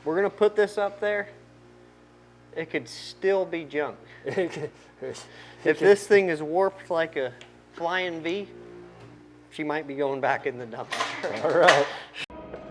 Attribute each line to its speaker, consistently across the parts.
Speaker 1: we're gonna put this up there. It could still be junk. If this thing is warped like a flying V, she might be going back in the dumpster.
Speaker 2: All right.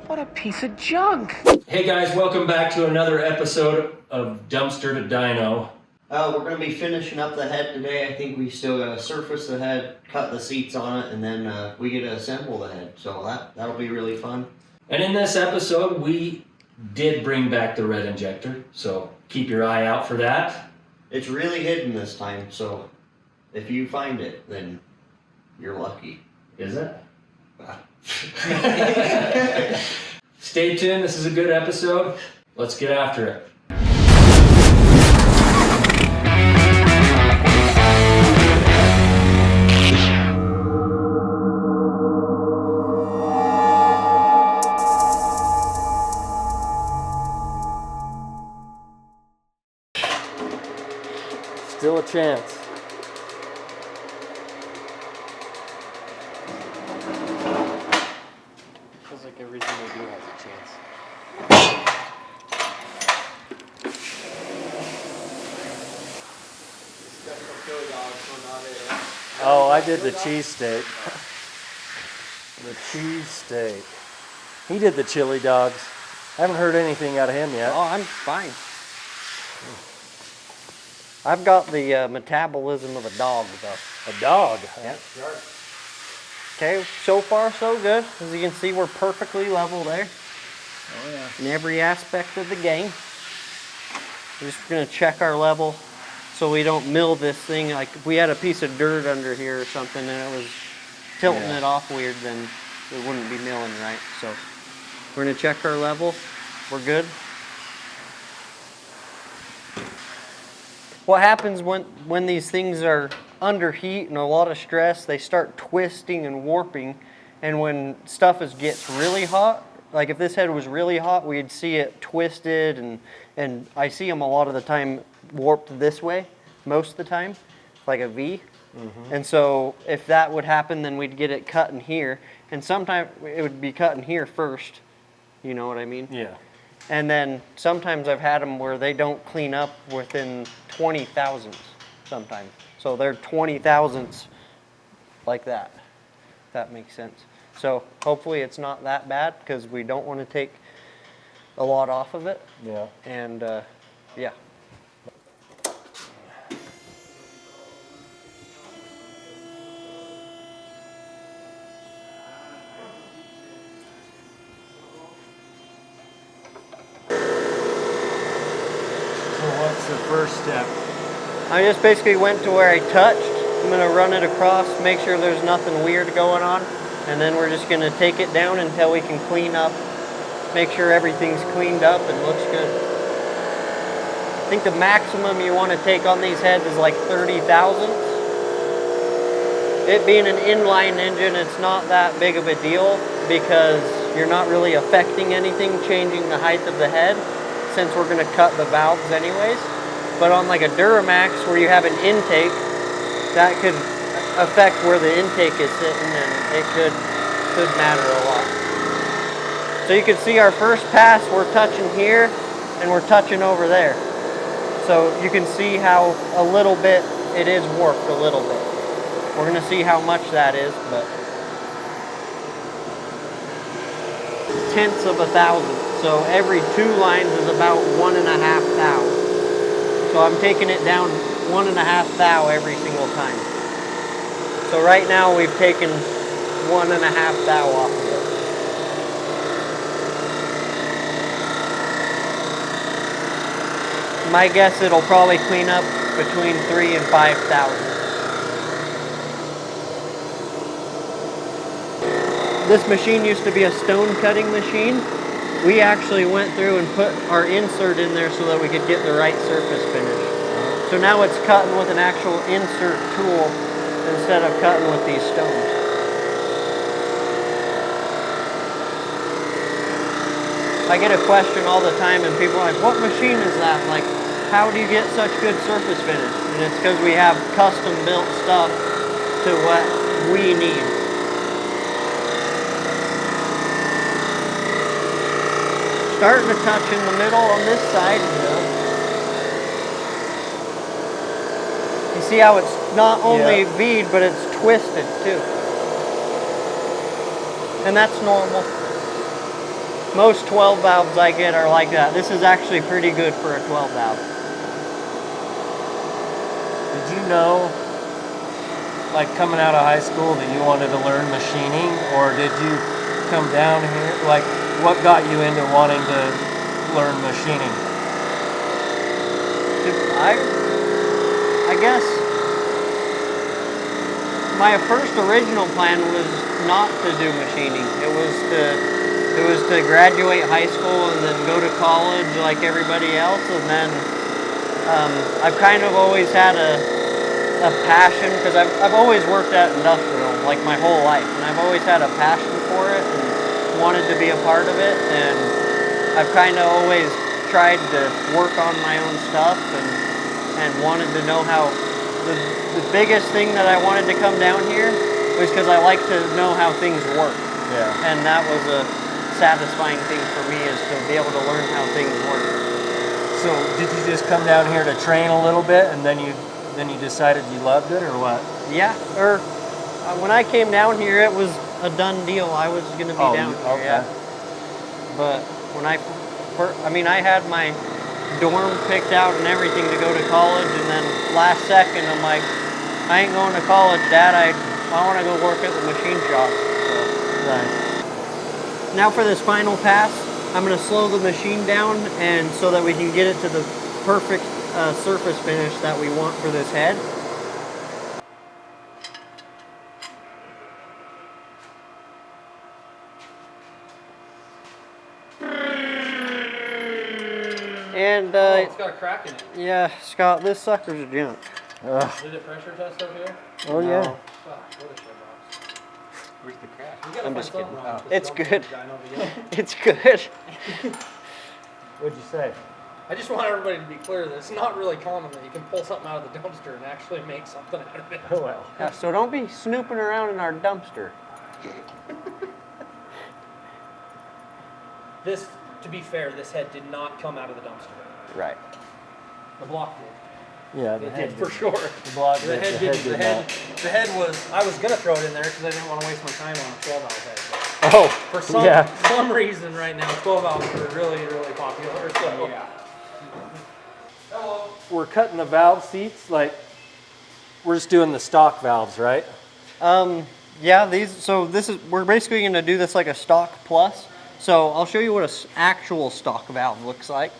Speaker 3: What a piece of junk.
Speaker 2: Hey guys, welcome back to another episode of Dumpster to Dyno.
Speaker 1: We're going to be finishing up the head today. I think we still got to surface the head, cut the seats on it, and then we get to assemble the head. So that'll be really fun.
Speaker 2: And in this episode, we did bring back the red injector, so keep your eye out for that.
Speaker 1: It's really hidden this time, so if you find it, then you're lucky.
Speaker 2: Is it? Stay tuned, this is a good episode. Let's get after it.
Speaker 4: Still a chance. Feels like everything we do has a chance. Oh, I did the cheesesteak. The cheesesteak. He did the chili dogs. I haven't heard anything out of him yet.
Speaker 1: Oh, I'm fine. I've got the metabolism of a dog, though.
Speaker 4: A dog?
Speaker 1: Yep. Okay, so far so good. As you can see, we're perfectly level there.
Speaker 4: Oh, yeah.
Speaker 1: In every aspect of the game. We're just going to check our level so we don't mill this thing. Like if we had a piece of dirt under here or something and it was tilting it off weird, then it wouldn't be milling right. So we're going to check our level. We're good. What happens when these things are under heat and a lot of stress, they start twisting and warping. And when stuff gets really hot, like if this head was really hot, we'd see it twisted, and I see them a lot of the time warped this way, most of the time, like a V. Mm-hmm. And so if that would happen, then we'd get it cut in here. And sometimes it would be cut in here first. You know what I mean?
Speaker 4: Yeah.
Speaker 1: And then sometimes I've had them where they don't clean up within 20 thousandths sometimes. So they're 20 thousandths like that. If that makes sense. So hopefully it's not that bad because we don't want to take a lot off of it.
Speaker 4: Yeah.
Speaker 1: And yeah.
Speaker 4: What's the first step?
Speaker 1: I just basically went to where I touched. I'm going to run it across, make sure there's nothing weird going on, and then we're just going to take it down until we can clean up, make sure everything's cleaned up and looks good. I think the maximum you want to take on these heads is like 30 thousandths. It being an inline engine, it's not that big of a deal because you're not really affecting anything, changing the height of the head, since we're going to cut the valves anyways. But on like a Duramax where you have an intake, that could affect where the intake is sitting, and it could matter a lot. So you can see our first pass, we're touching here and we're touching over there. So you can see how a little bit it is warped a little bit. We're going to see how much that is, but tenths of a thousandth. So every 2 lines is about 1.5 thou. So I'm taking it down 1.5 thou every single time. So right now we've taken 1.5 thou off of it. My guess it'll probably clean up between 3 and 5 thousand. This machine used to be a stone cutting machine. We actually went through and put our insert in there so that we could get the right surface finish. So now it's cutting with an actual insert tool instead of cutting with these stones. I get a question all the time and people are like, what machine is that? Like, how do you get such good surface finish? And it's because we have custom built stuff to what we need. starting to touch in the middle on this side. You see how it's not only V'd, but it's twisted too. And that's normal. Most 12 valves I get are like that. This is actually pretty good for a 12 valve.
Speaker 4: Did you know, like coming out of high school, that you wanted to learn machining, or did you come down here? Like, what got you into wanting to learn machining?
Speaker 1: I guess my first original plan was not to do machining. It was to graduate high school and then go to college like everybody else. And then I've kind of always had a passion, because I've always worked at industrial like my whole life, and I've always had a passion for it and wanted to be a part of it. And I've kind of always tried to work on my own stuff and wanted to know how. The biggest thing that I wanted to come down here was because I like to know how things work.
Speaker 4: Yeah.
Speaker 1: And that was a satisfying thing for me, is to be able to learn how things work.
Speaker 4: So did you just come down here to train a little bit, and then you decided you loved it, or what?
Speaker 1: Yeah, or when I came down here, it was a done deal. I was going to be down here,
Speaker 4: okay.
Speaker 1: yeah. But when I had my dorm picked out and everything to go to college, and then last second I'm like, I ain't going to college, Dad. I want to go work at the machine shop. So.
Speaker 4: Nice.
Speaker 1: Now for this final pass, I'm going to slow the machine down, and so that we can get it to the perfect surface finish that we want for this head. And
Speaker 3: it's got a crack in it.
Speaker 1: yeah, Scott, this sucker's junk.
Speaker 3: Did it pressure test over here?
Speaker 4: Oh yeah.
Speaker 3: Fuck, what a shit box. Where's the crack? We gotta
Speaker 1: I'm
Speaker 3: find
Speaker 1: just
Speaker 3: something
Speaker 1: kidding.
Speaker 3: wrong with this
Speaker 1: It's
Speaker 3: dumper
Speaker 1: good.
Speaker 3: Dyno video.
Speaker 1: It's good.
Speaker 4: What'd you say?
Speaker 3: I just want everybody to be clear that it's not really common that you can pull something out of the dumpster and actually make something out of it.
Speaker 4: Oh well.
Speaker 1: Yeah, so don't be snooping around in our dumpster.
Speaker 3: This, to be fair, this head did not come out of the dumpster.
Speaker 1: Right.
Speaker 3: The block did.
Speaker 4: Yeah,
Speaker 3: It did for sure.
Speaker 4: The block
Speaker 3: The head didn't. The head was. I was gonna throw it in there because I didn't want to waste my time on a 12 valve head. But
Speaker 4: Oh,
Speaker 3: for some reason, right now, 12 valves are really, really popular. So.
Speaker 1: Yeah.
Speaker 3: Hello.
Speaker 4: We're cutting the valve seats, like we're just doing the stock valves, right?
Speaker 1: Yeah, we're basically going to do this like a stock plus. So I'll show you what an actual stock valve looks like.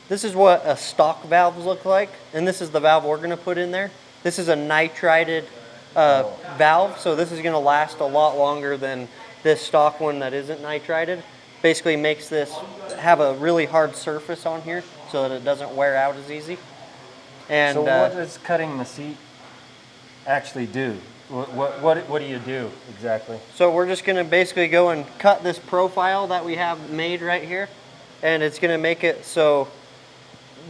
Speaker 1: This is what a stock valve looks like, and this is the valve we're going to put in there. This is a nitrided valve, so this is going to last a lot longer than this stock one that isn't nitrided. Basically makes this have a really hard surface on here so that it doesn't wear out as easy. And
Speaker 4: So what does cutting the seat actually do? What do you do exactly?
Speaker 1: so we're just going to basically go and cut this profile that we have made right here, and it's going to make it so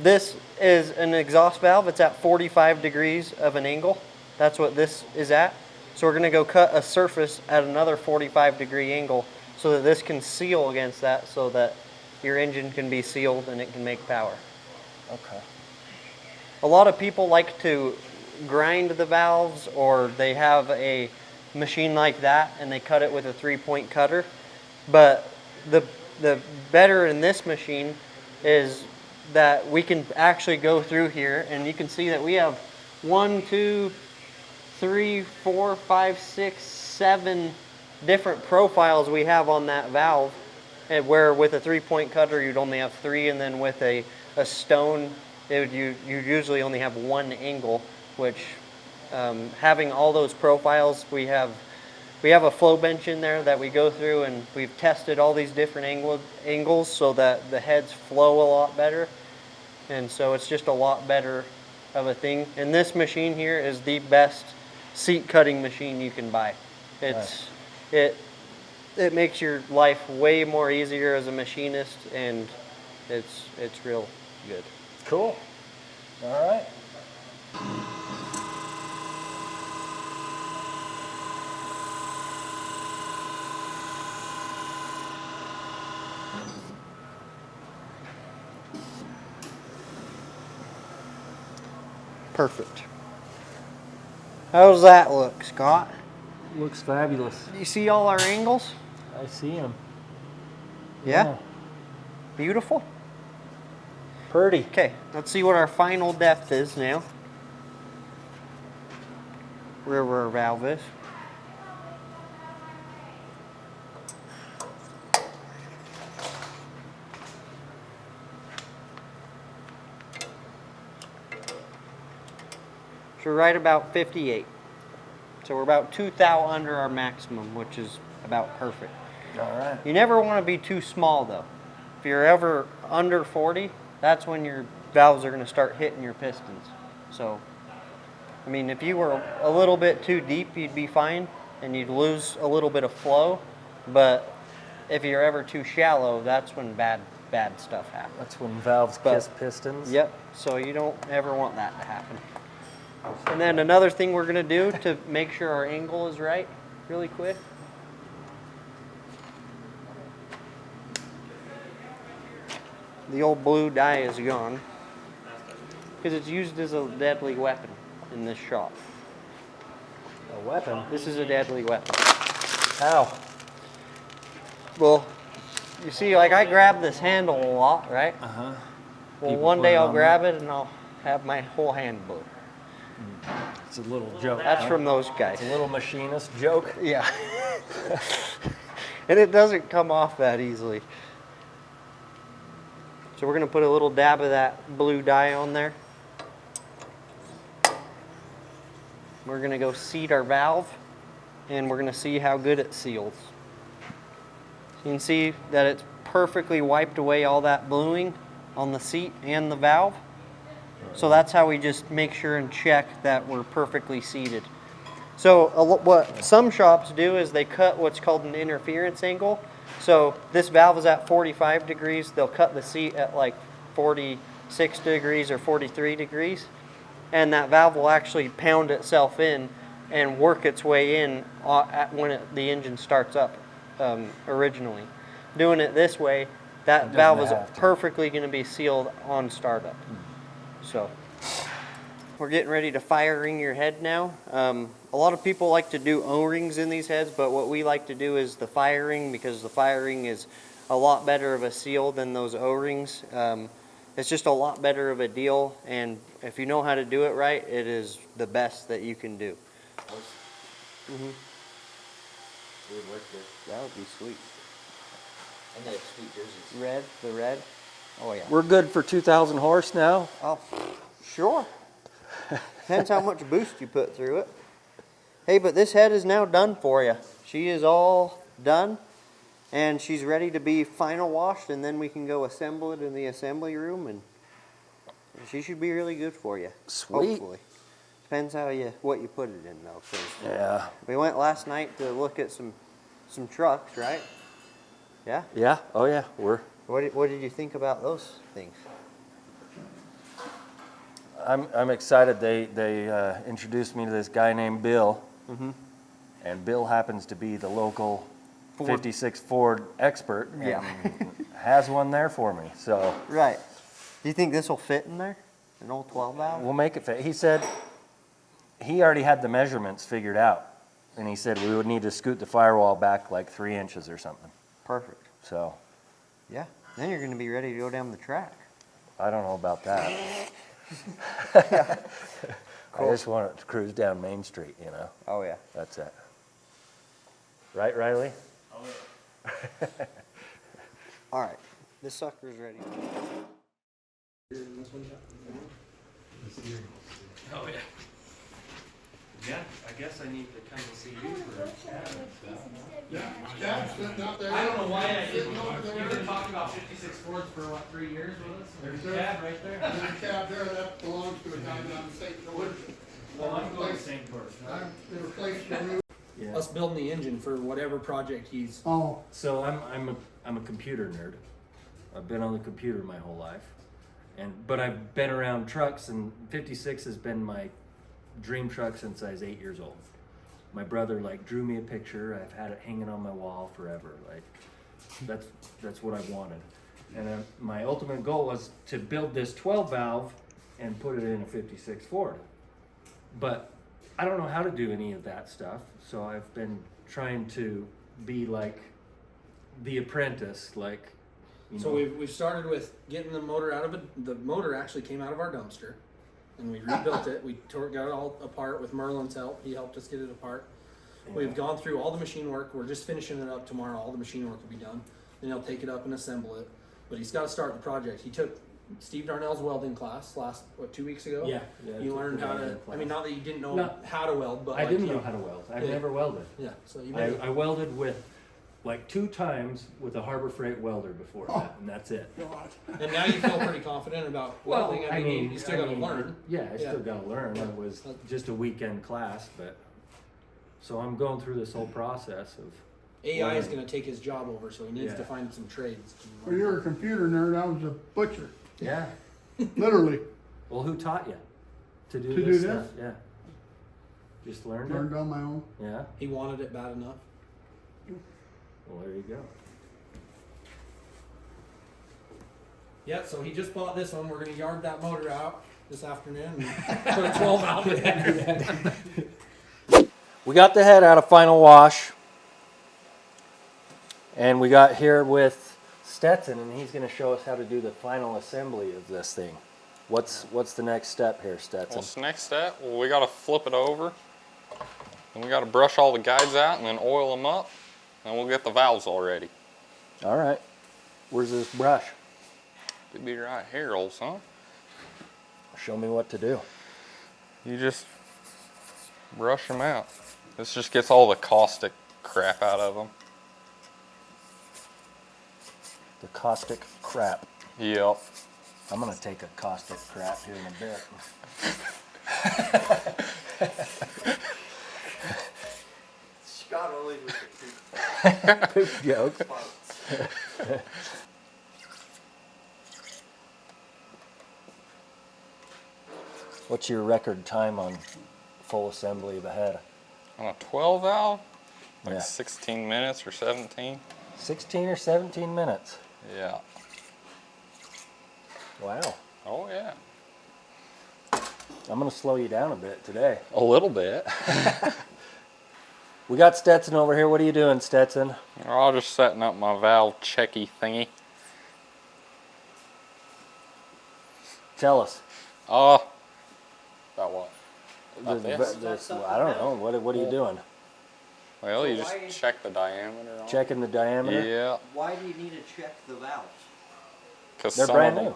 Speaker 1: this is an exhaust valve. It's at 45 degrees of an angle. That's what this is at. So we're going to go cut a surface at another 45 degree angle so that this can seal against that, so that your engine can be sealed and it can make power.
Speaker 4: Okay.
Speaker 1: A lot of people like to grind the valves, or they have a machine like that and they cut it with a 3-point cutter. But the better in this machine is that we can actually go through here, and you can see that we have 1, 2, 3, 4, 5, 6, 7 different profiles we have on that valve, and where with a 3-point cutter you'd only have 3, and then with a stone you usually only have 1 angle, which having all those profiles, we have a flow bench in there that we go through, and we've tested all these different angles so that the heads flow a lot better, and so it's just a lot better of a thing. And this machine here is the best seat cutting machine you can buy. It makes your life way more easier as a machinist, and it's real good.
Speaker 4: Cool. All right.
Speaker 1: Perfect. How's that look, Scott?
Speaker 4: Looks fabulous.
Speaker 1: Do you see all our angles?
Speaker 4: I see him.
Speaker 1: Yeah? Beautiful.
Speaker 4: Pretty.
Speaker 1: Okay, let's see what our final depth is now. Wherever our valve is. So we're right about 58. So we're about 2 thou under our maximum, which is about perfect.
Speaker 4: All right.
Speaker 1: You never want to be too small though. If you're ever under 40, that's when your valves are going to start hitting your pistons. So, I mean, if you were a little bit too deep, you'd be fine and you'd lose a little bit of flow. But if you're ever too shallow, that's when bad stuff happens.
Speaker 4: That's when valves kiss pistons.
Speaker 1: Yep, so you don't ever want that to happen. And then another thing we're going to do to make sure our angle is right, really quick. The old blue dye is gone because it's used as a deadly weapon in this shop.
Speaker 4: A weapon?
Speaker 1: This is a deadly weapon.
Speaker 4: How?
Speaker 1: Well, you see, like I grab this handle a lot, right?
Speaker 4: Uh-huh.
Speaker 1: Well,
Speaker 4: People
Speaker 1: one
Speaker 4: put
Speaker 1: day
Speaker 4: it
Speaker 1: I'll
Speaker 4: on
Speaker 1: grab it and I'll have my whole hand blue.
Speaker 4: It's a little joke.
Speaker 1: That's from those guys.
Speaker 4: It's a little machinist joke.
Speaker 1: Yeah. And it doesn't come off that easily. So we're going to put a little dab of that blue dye on there. We're going to go seat our valve and we're going to see how good it seals. You can see that it's perfectly wiped away all that bluing on the seat and the valve. So that's how we just make sure and check that we're perfectly seated. So what some shops do is they cut what's called an interference angle. So this valve is at 45 degrees. They'll cut the seat at like 46 degrees or 43 degrees. And that valve will actually pound itself in and work its way in when the engine starts up originally. Doing it this way, that valve is perfectly going to be sealed on startup. So we're getting ready to fire ring your head now. A lot of people like to do O-rings in these heads, but what we like to do is the fire ring because the fire ring is a lot better of a seal than those O-rings. It's just a lot better of a deal, and if you know how to do it right, it is the best that you can do. That would be sweet.
Speaker 5: And they have sweet jerseys.
Speaker 1: Red, the red. Oh yeah.
Speaker 4: We're good for 2,000 horse now.
Speaker 1: Oh, sure. Depends how much boost you put through it. Hey, but this head is now done for you. She is all done, and she's ready to be final washed, and then we can go assemble it in the assembly room, and she should be really good for you.
Speaker 4: Sweet.
Speaker 1: Hopefully. Depends what you put it in, though. 'Cause
Speaker 4: Yeah.
Speaker 1: we went last night to look at some trucks, right? Yeah.
Speaker 4: Yeah. Oh yeah.
Speaker 1: What did you think about those things?
Speaker 4: I'm excited. They introduced me to this guy named Bill, and Bill happens to be the local 56 Ford expert.
Speaker 1: Yeah.
Speaker 4: And has one there for me. So
Speaker 1: Right. Do you think this will fit in there? An old 12 valve?
Speaker 4: we'll make it fit. He said he already had the measurements figured out, and he said we would need to scoot the firewall back like 3 inches or something.
Speaker 1: Perfect.
Speaker 4: So
Speaker 1: Yeah. Then you're going to be ready to go down the track.
Speaker 4: I don't know about that. I just want it to cruise down Main Street, you know.
Speaker 1: Oh, yeah.
Speaker 4: That's it. Right, Riley?
Speaker 1: All right. This sucker's ready.
Speaker 2: Oh yeah. Yeah, I guess I need to come and see you for I don't know why I didn't. You've been talking about 56 Fords for what, 3 years with us? There's a cab right there.
Speaker 6: There's a cab there that belongs to a guy down in St. George.
Speaker 2: Well, I'm going to St. George.
Speaker 6: They replaced the roof.
Speaker 4: Yeah.
Speaker 3: Us building the engine for whatever project he's.
Speaker 6: Oh,
Speaker 4: So I'm a computer nerd. I've been on the computer my whole life, but I've been around trucks, and 56 has been my dream truck since I was 8 years old. My brother drew me a picture. I've had it hanging on my wall forever. That's what I've wanted. And my ultimate goal was to build this 12 valve and put it in a 56 Ford. But I don't know how to do any of that stuff, so I've been trying to be like the Apprentice, like, you
Speaker 3: So
Speaker 4: know.
Speaker 3: we've started with getting the motor out of it. The motor actually came out of our dumpster, and we rebuilt it. We got it all apart with Merlin's help. He helped us get it apart. We've gone through all the machine work. We're just finishing it up tomorrow. All the machine work will be done. Then he'll take it up and assemble it. But he's got to start the project. He took Steve Darnell's welding class 2 weeks ago.
Speaker 4: Yeah,
Speaker 3: You learned how to. I mean, not that you didn't know
Speaker 4: No.
Speaker 3: how to weld, but
Speaker 4: I
Speaker 3: like
Speaker 4: didn't
Speaker 3: you-
Speaker 4: know how to weld. I've
Speaker 3: Yeah.
Speaker 4: never welded.
Speaker 3: Yeah. So you
Speaker 4: I,
Speaker 3: made.
Speaker 4: I welded with like 2 times with a Harbor Freight welder before that, and that's it.
Speaker 6: God.
Speaker 3: And now you feel pretty confident about welding. I mean, you still got to learn.
Speaker 4: Yeah, I
Speaker 3: Yeah.
Speaker 4: still got to learn. It was just a weekend class, but so I'm going through this whole process of.
Speaker 3: AI is
Speaker 4: learning.
Speaker 3: going to take his job over, so he needs
Speaker 4: Yeah.
Speaker 3: to find some trades.
Speaker 6: Well, you're a computer nerd, I was a butcher,
Speaker 4: Yeah.
Speaker 6: literally.
Speaker 4: Well, who taught you to do
Speaker 6: To
Speaker 4: this
Speaker 6: do
Speaker 4: stuff? Yeah. Just learned it.
Speaker 6: Learned on my own.
Speaker 4: Yeah.
Speaker 3: He wanted it bad enough.
Speaker 4: Well, there you go.
Speaker 3: Yeah, so he just bought this one. We're going to yard that motor out this afternoon and put a 12 valve in it.
Speaker 1: We got the head out of final wash. And we got here with Stetson, and he's going to show us how to do the final assembly of this thing. What's the next step here, Stetson?
Speaker 7: What's the next step? Well, we got to flip it over, and we got to brush all the guides out and then oil them up, and we'll get the valves all ready.
Speaker 1: All right. Where's this brush?
Speaker 7: Could be right here, old son.
Speaker 1: Show me what to do.
Speaker 7: You just brush them out. This just gets all the caustic crap out of them.
Speaker 1: The caustic crap.
Speaker 7: Yep.
Speaker 1: I'm going to take a caustic crap here in a bit.
Speaker 5: Scott always with the
Speaker 1: Poop joke. What's your record time on full assembly of a head?
Speaker 7: On a 12 valve, like
Speaker 1: Yeah.
Speaker 7: 16 minutes or 17.
Speaker 1: 16 or 17 minutes.
Speaker 7: Yeah.
Speaker 1: Wow.
Speaker 7: Oh yeah.
Speaker 1: I'm going to slow you down a bit today.
Speaker 7: A little bit.
Speaker 1: We got Stetson over here. What are you doing, Stetson?
Speaker 7: I'm just setting up my valve checky thingy.
Speaker 1: Tell us.
Speaker 7: About what? About this?
Speaker 1: I don't know. What are you doing?
Speaker 7: Well, you
Speaker 5: why-
Speaker 7: just check the diameter on it.
Speaker 1: Checking the diameter?
Speaker 7: Yeah,
Speaker 5: Why do you need to check the valves?
Speaker 7: because
Speaker 1: They're
Speaker 7: some
Speaker 1: brand
Speaker 7: of them,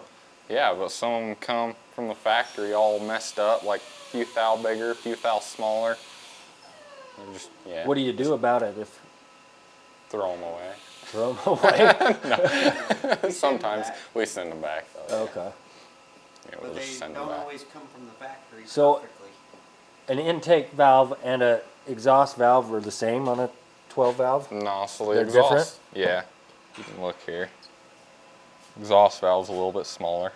Speaker 1: new.
Speaker 7: yeah, but some of them come from the factory all messed up, like a few thou bigger, a few thou smaller. They're just, yeah.
Speaker 1: What do you do about it if
Speaker 7: Throw them away.
Speaker 1: throw them away?
Speaker 7: Sometimes we send them back though.
Speaker 1: Okay.
Speaker 7: Yeah,
Speaker 5: But
Speaker 7: we'll
Speaker 5: they
Speaker 7: just send them
Speaker 5: don't
Speaker 7: back.
Speaker 5: always come from the factory
Speaker 1: So-
Speaker 5: perfectly.
Speaker 1: An intake valve and a exhaust valve are the same on a 12 valve?
Speaker 7: No, so the
Speaker 1: They're
Speaker 7: exhaust. Yeah, you can look here. Exhaust valve's a little bit smaller,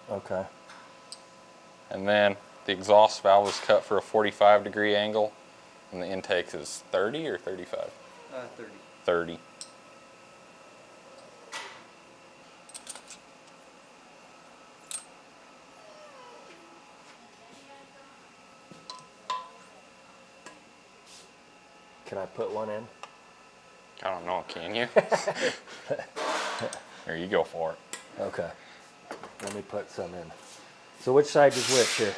Speaker 1: Okay.
Speaker 7: and then the exhaust valve is cut for a 45-degree angle, and the intake is 30 or 35.
Speaker 5: 30.
Speaker 7: 30.
Speaker 1: Can I put one in?
Speaker 7: I don't know, can you? Here, you go for it.
Speaker 1: Okay. Let me put some in. So which side is which here?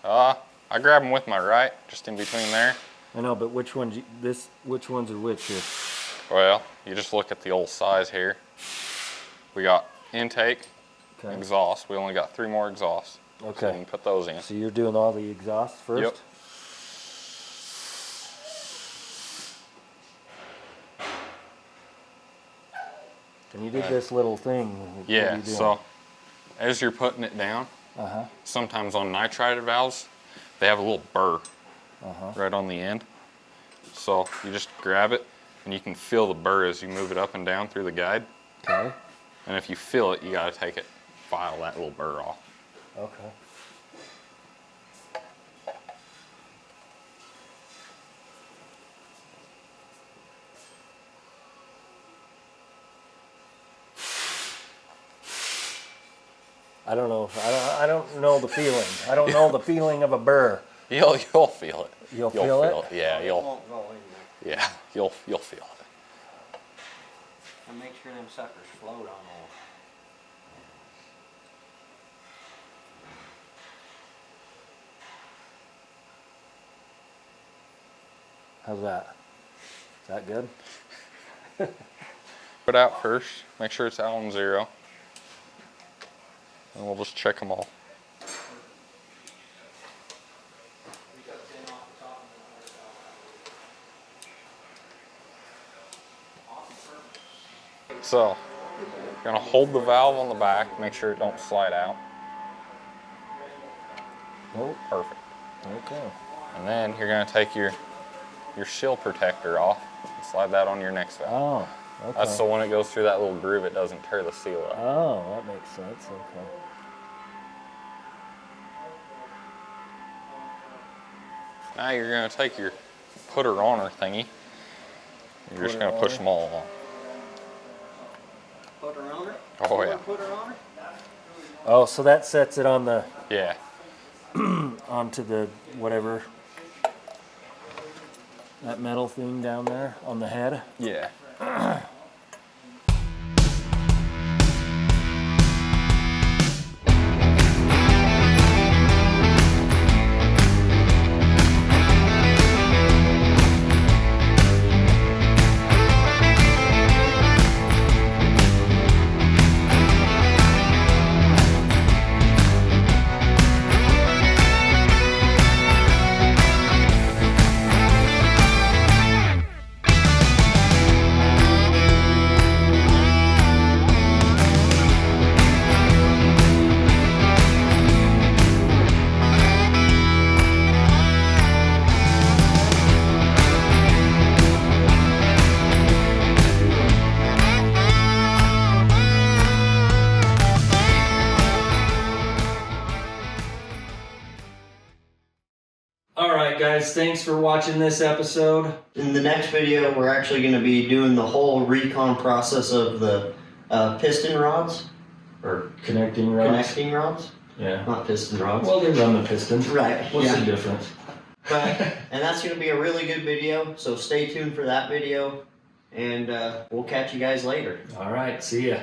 Speaker 7: I grab them with my right, just in between there.
Speaker 1: I know, but which ones? Which ones are which here?
Speaker 7: Well, you just look at the old size here. We got intake,
Speaker 1: Okay.
Speaker 7: exhaust. We only got 3 more exhausts. So you
Speaker 1: Okay.
Speaker 7: can put those in.
Speaker 1: So you're doing all the exhausts first?
Speaker 7: Yep.
Speaker 1: And you did this little thing. What are
Speaker 7: Yeah,
Speaker 1: you doing?
Speaker 7: so as you're putting it down,
Speaker 1: Uh-huh.
Speaker 7: sometimes on nitrided valves, they have a little burr
Speaker 1: Uh-huh.
Speaker 7: right on the end. So you just grab it, and you can feel the burr as you move it up and down through the guide.
Speaker 1: Okay.
Speaker 7: And if you feel it, you gotta take it, file that little burr off.
Speaker 1: Okay.
Speaker 4: I don't know. I don't know the feeling. I don't know the feeling of a burr.
Speaker 7: You'll feel it.
Speaker 4: You'll feel it?
Speaker 7: Yeah,
Speaker 1: It won't go in there.
Speaker 7: yeah, you'll feel it.
Speaker 1: And make sure them suckers float on all.
Speaker 4: How's that? Is that good?
Speaker 7: Put out first. Make sure it's out on 0. And we'll just check them all. So, you're gonna hold the valve on the back, make sure it don't slide out.
Speaker 4: Oh,
Speaker 7: Perfect.
Speaker 4: okay.
Speaker 7: And then you're gonna take your shield protector off and slide that on your next valve.
Speaker 4: Oh, okay.
Speaker 7: That's so when it goes through that little groove, it doesn't tear the seal up.
Speaker 4: Oh, that makes sense. Okay.
Speaker 7: Now you're gonna take your putter oner thingy. You're just gonna push them all along.
Speaker 1: Put her on her?
Speaker 7: Oh yeah.
Speaker 1: Put her on her?
Speaker 4: Oh, so that sets it on the
Speaker 7: Yeah.
Speaker 4: onto the whatever, that metal thing down there on the head.
Speaker 7: Yeah.
Speaker 2: Alright guys, thanks for watching this episode.
Speaker 1: In the next video, we're actually going to be doing the whole recon process of the piston rods, or
Speaker 2: Connecting rods.
Speaker 1: connecting rods,
Speaker 2: Yeah.
Speaker 1: not piston rods.
Speaker 2: Well, they run the pistons.
Speaker 1: Right,
Speaker 2: What's
Speaker 1: yeah.
Speaker 2: the difference?
Speaker 1: But, and that's going to be a really good video, so stay tuned for that video, and we'll catch you guys later.
Speaker 2: Alright, see ya.